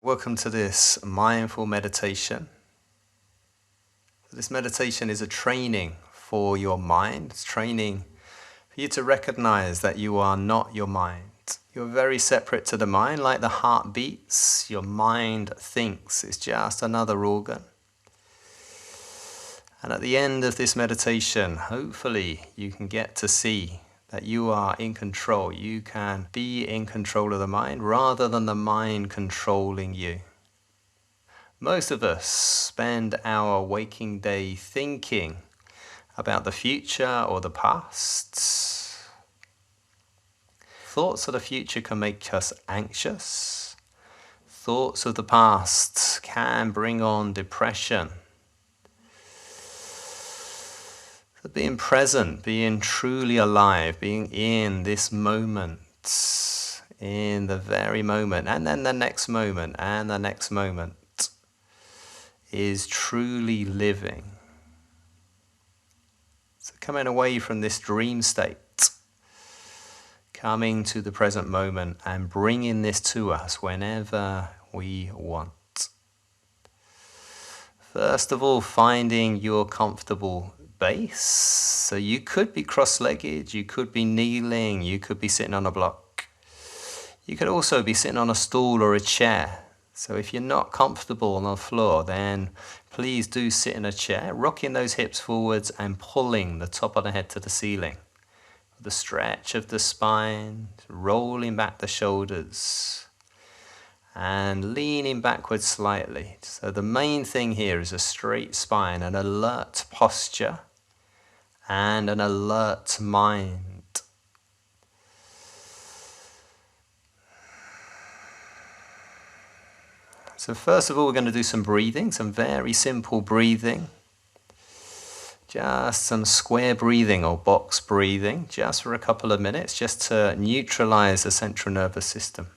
Welcome to this mindful meditation. This meditation is a training for your mind. It's training for you to recognize that you are not your mind. You're very separate to the mind, like the heart beats. Your mind thinks. It's just another organ. And at the end of this meditation, hopefully you can get to see that you are in control. You can be in control of the mind rather than the mind controlling you. Most of us spend our waking day thinking about the future or the past. Thoughts of the future can make us anxious. Thoughts of the past can bring on depression. So being present, being truly alive, being in this moment, in the very moment, and then the next moment, and the next moment, is truly living. So coming away from this dream state, coming to the present moment and bringing this to us whenever we want. First of all, finding your comfortable base. So you could be cross-legged, you could be kneeling, you could be sitting on a block. You could also be sitting on a stool or a chair. So if you're not comfortable on the floor, then please do sit in a chair, rocking those hips forwards and pulling the top of the head to the ceiling. The stretch of the spine, rolling back the shoulders and leaning backwards slightly. So the main thing here is a straight spine, an alert posture and an alert mind. So first of all, we're going to do some breathing, some very simple breathing. Just some square breathing or box breathing, just for a couple of minutes, just to neutralize the central nervous system.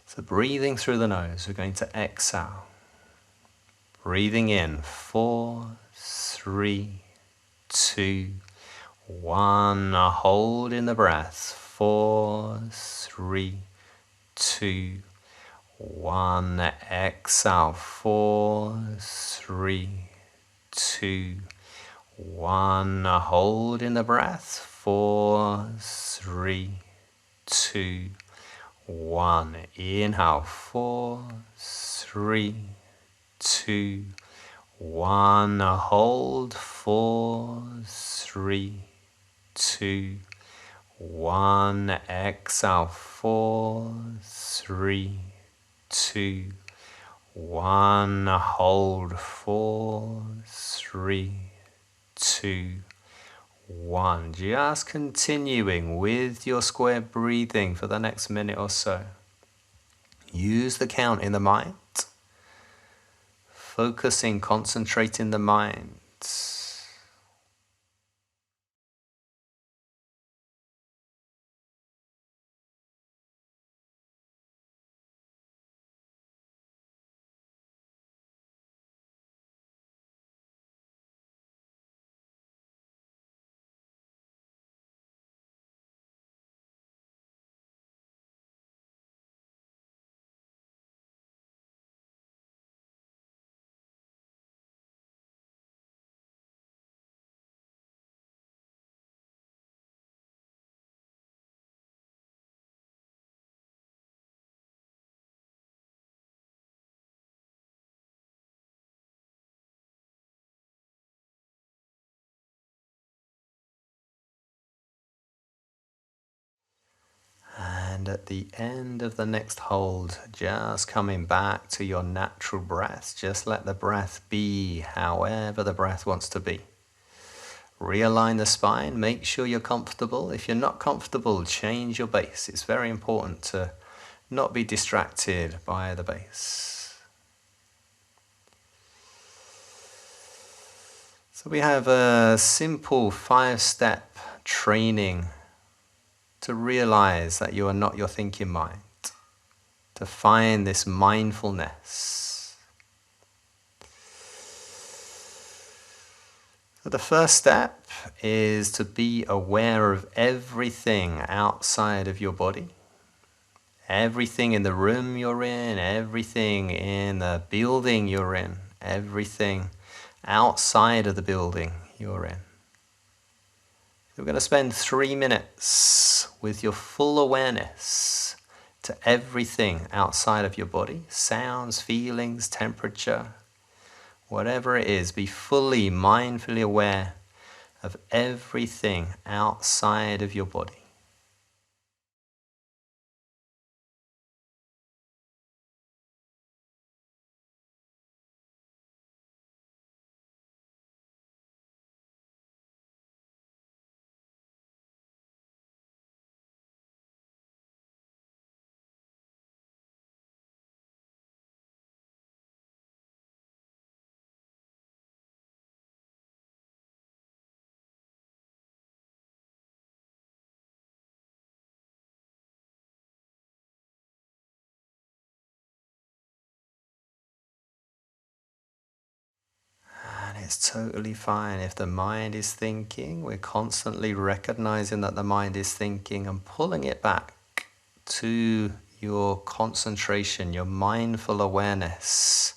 So breathing through the nose, we're going to exhale. Breathing in, 4, 3, 2, 1. Hold in the breath, 4, 3, 2, 1. Exhale, 4, 3, 2, 1. Hold in the breath, 4, 3, 2, 1. Inhale, 4, 3, 2, 1. Hold, 4, 3, 2, 1. Exhale, 4, 3, 2, 1. Hold, 4, 3, 2, 1. Just continuing with your square breathing for the next minute or so. Use the count in the mind. Focusing, concentrating the mind. And at the end of the next hold, just coming back to your natural breath. Just let the breath be however the breath wants to be. Realign the spine, make sure you're comfortable. If you're not comfortable, change your base. It's very important to not be distracted by the base. So we have a simple 5-step training to realize that you are not your thinking mind, to find this mindfulness. So the first step is to be aware of everything outside of your body, Everything in the room you're in, everything in the building you're in, everything outside of the building you're in. We're going to spend 3 minutes with your full awareness to everything outside of your body, sounds, feelings, temperature, whatever it is. Be fully mindfully aware of everything outside of your body. And it's totally fine if the mind is thinking. We're constantly recognizing that the mind is thinking and pulling it back to your concentration, your mindful awareness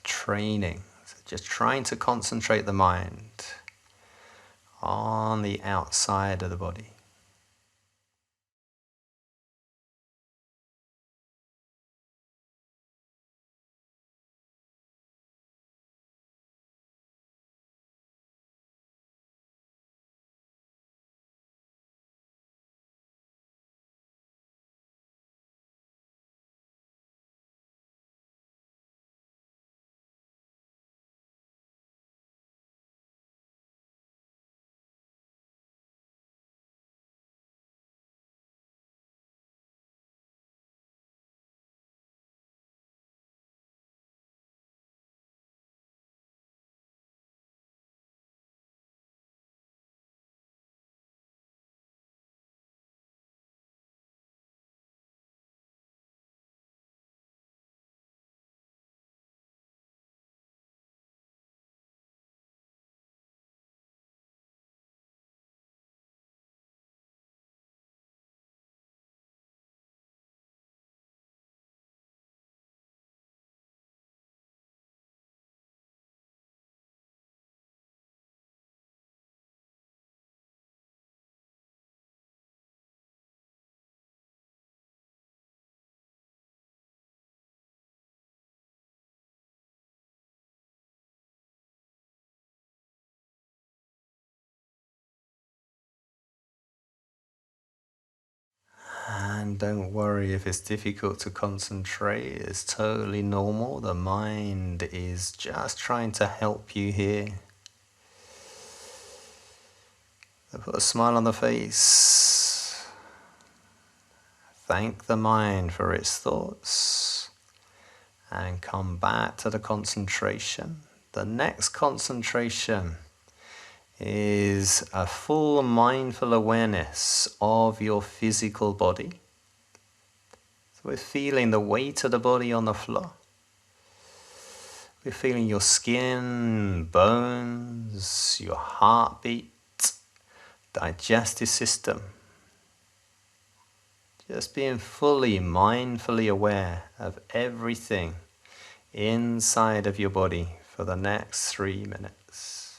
training. So just trying to concentrate the mind on the outside of the body. And don't worry if it's difficult to concentrate, it's totally normal. The mind is just trying to help you here. So put a smile on the face. Thank the mind for its thoughts and come back to the concentration. The next concentration is a full mindful awareness of your physical body. So we're feeling the weight of the body on the floor. We're feeling your skin, bones, your heartbeat, digestive system. Just being fully mindfully aware of everything inside of your body for the next 3 minutes.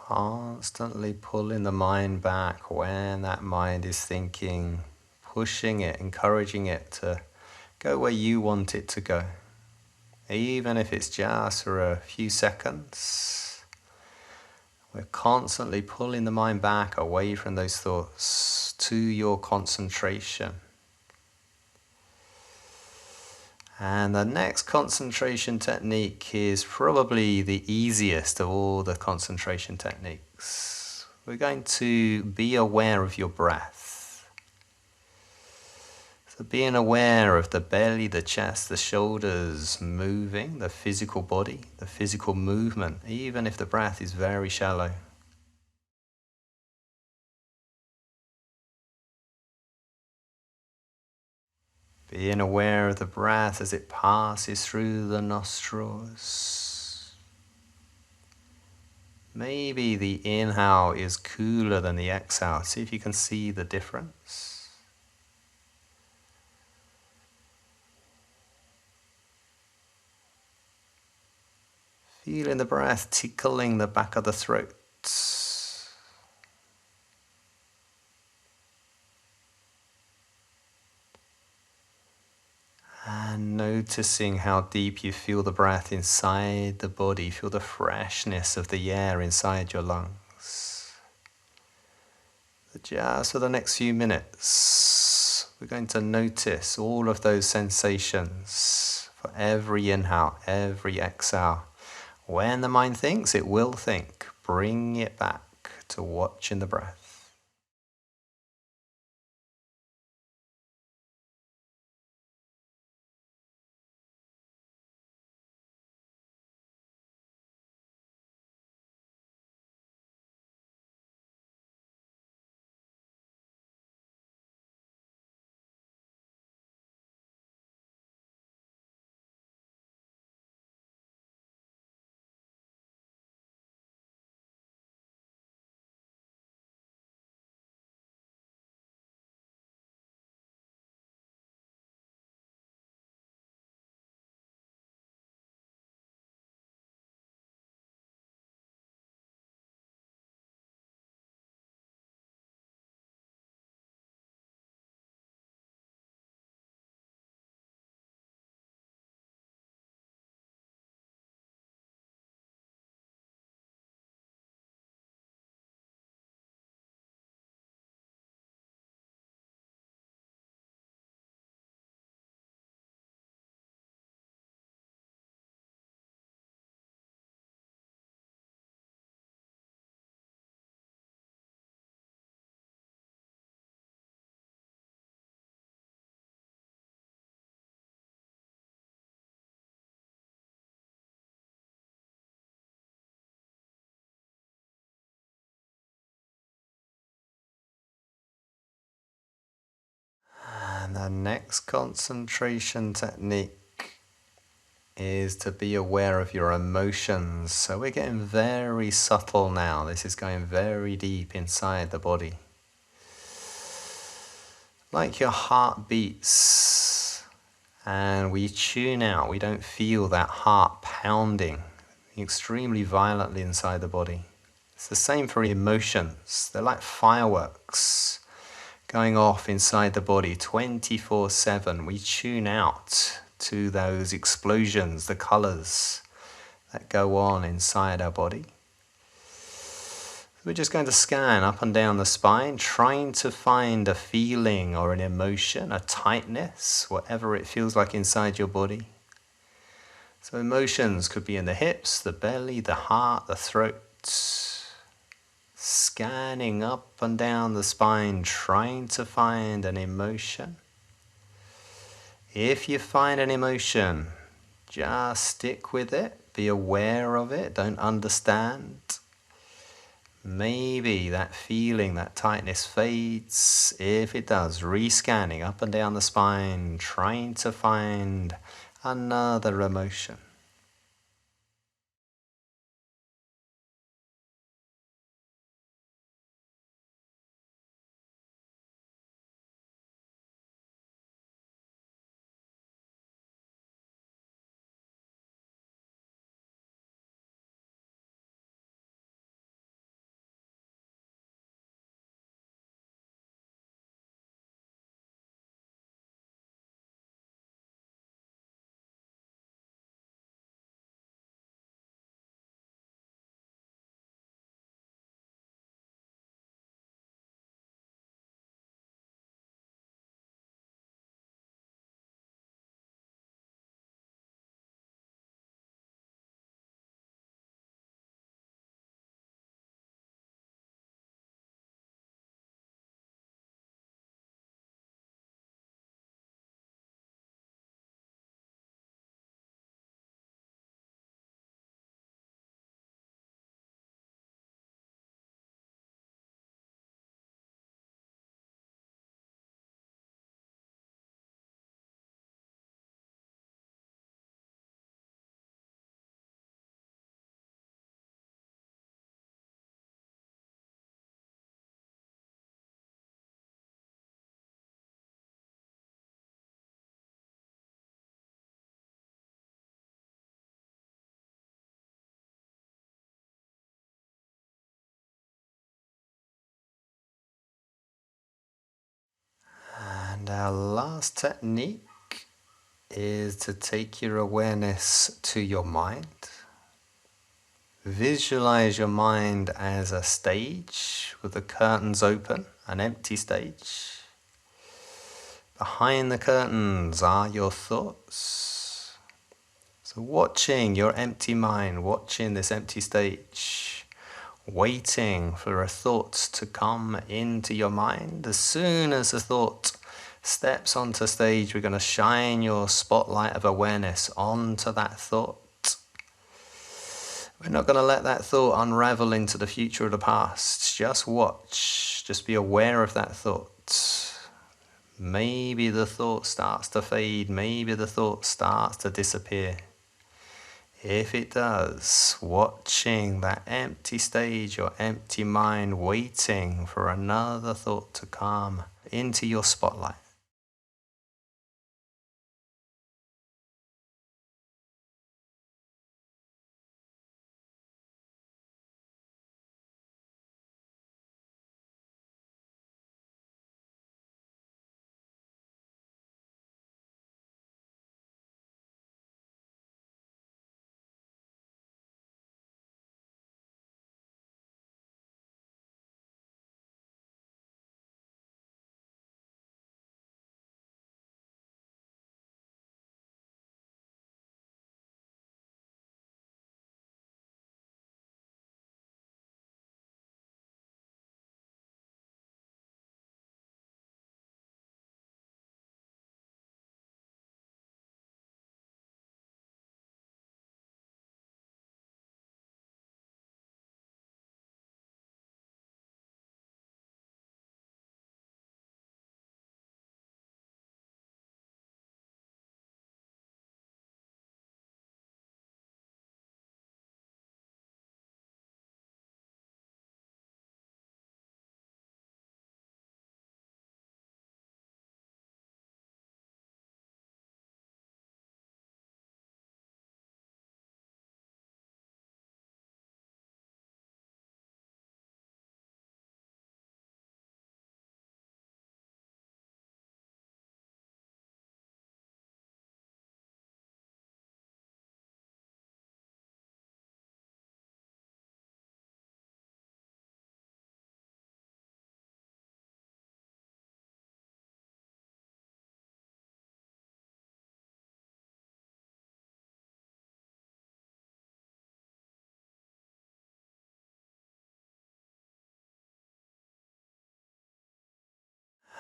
Constantly pulling the mind back when that mind is thinking, pushing it, encouraging it to go where you want it to go. Even if it's just for a few seconds, we're constantly pulling the mind back away from those thoughts to your concentration. And the next concentration technique is probably the easiest of all the concentration techniques. We're going to be aware of your breath. So being aware of the belly, the chest, the shoulders moving, the physical body, the physical movement, even if the breath is very shallow. Being aware of the breath as it passes through the nostrils. Maybe the inhale is cooler than the exhale. See if you can see the difference. Feeling the breath tickling the back of the throat. And noticing how deep you feel the breath inside the body. Feel the freshness of the air inside your lungs. But just for the next few minutes, we're going to notice all of those sensations for every inhale, every exhale. When the mind thinks, it will think. Bring it back to watching the breath. And the next concentration technique is to be aware of your emotions. So we're getting very subtle now. This is going very deep inside the body. Like your heart beats and we tune out. We don't feel that heart pounding extremely violently inside the body. It's the same for emotions. They're like fireworks going off inside the body 24/7. We tune out to those explosions, the colors that go on inside our body. We're just going to scan up and down the spine, trying to find a feeling or an emotion, a tightness, whatever it feels like inside your body. So emotions could be in the hips, the belly, the heart, the throat. Scanning up and down the spine, trying to find an emotion. If you find an emotion, just stick with it, be aware of it, don't understand. Maybe that feeling, that tightness fades. If it does, re-scanning up and down the spine, trying to find another emotion. And our last technique is to take your awareness to your mind. Visualize your mind as a stage with the curtains open, an empty stage. Behind the curtains are your thoughts. So watching your empty mind, watching this empty stage, waiting for a thought to come into your mind. As soon as a thought steps onto stage, we're going to shine your spotlight of awareness onto that thought. We're not going to let that thought unravel into the future or the past. Just watch, just be aware of that thought. Maybe the thought starts to fade, maybe the thought starts to disappear. If it does, watching that empty stage, your empty mind, waiting for another thought to come into your spotlight.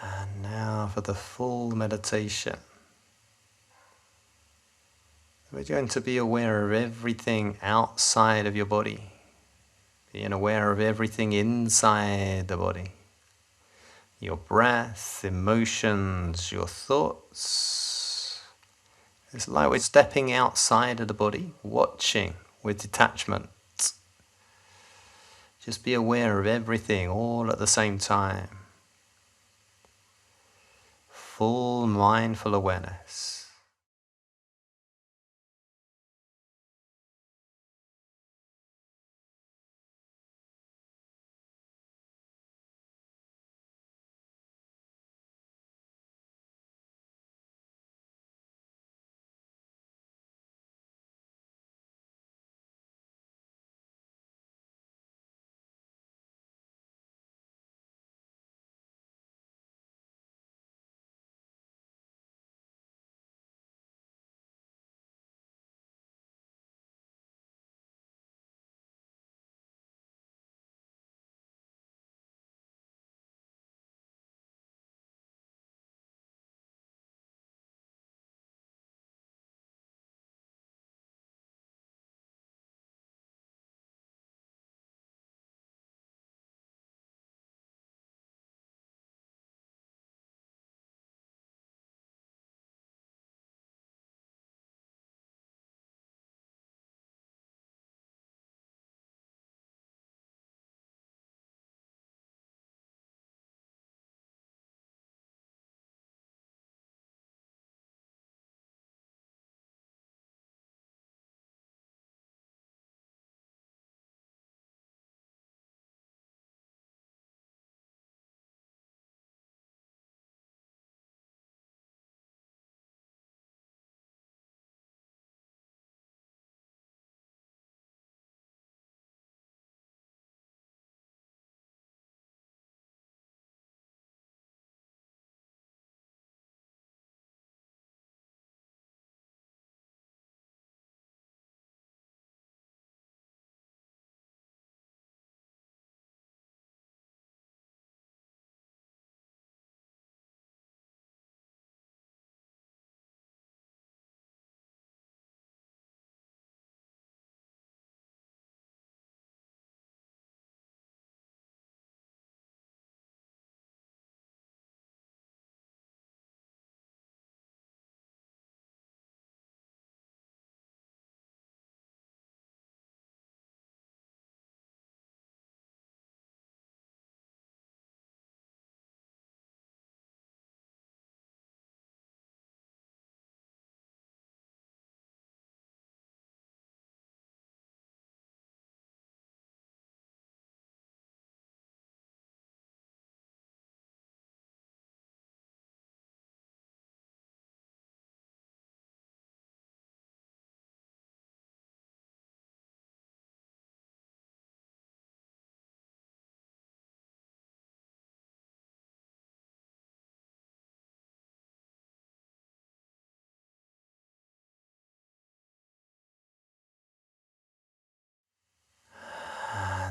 And now for the full meditation. We're going to be aware of everything outside of your body, being aware of everything inside the body. Your breath, emotions, your thoughts. It's like we're stepping outside of the body, watching with detachment. Just be aware of everything all at the same time. Full mindful awareness.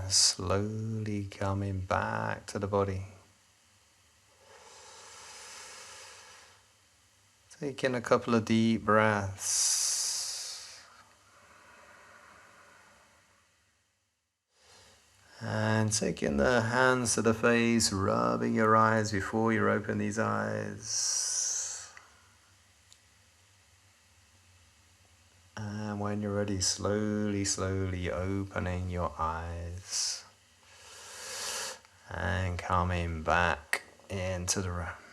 slowly coming back to the body. Taking a couple of deep breaths. And taking the hands to the face, rubbing your eyes before you open these eyes. And when you're ready, slowly, slowly opening your eyes. And coming back into the room.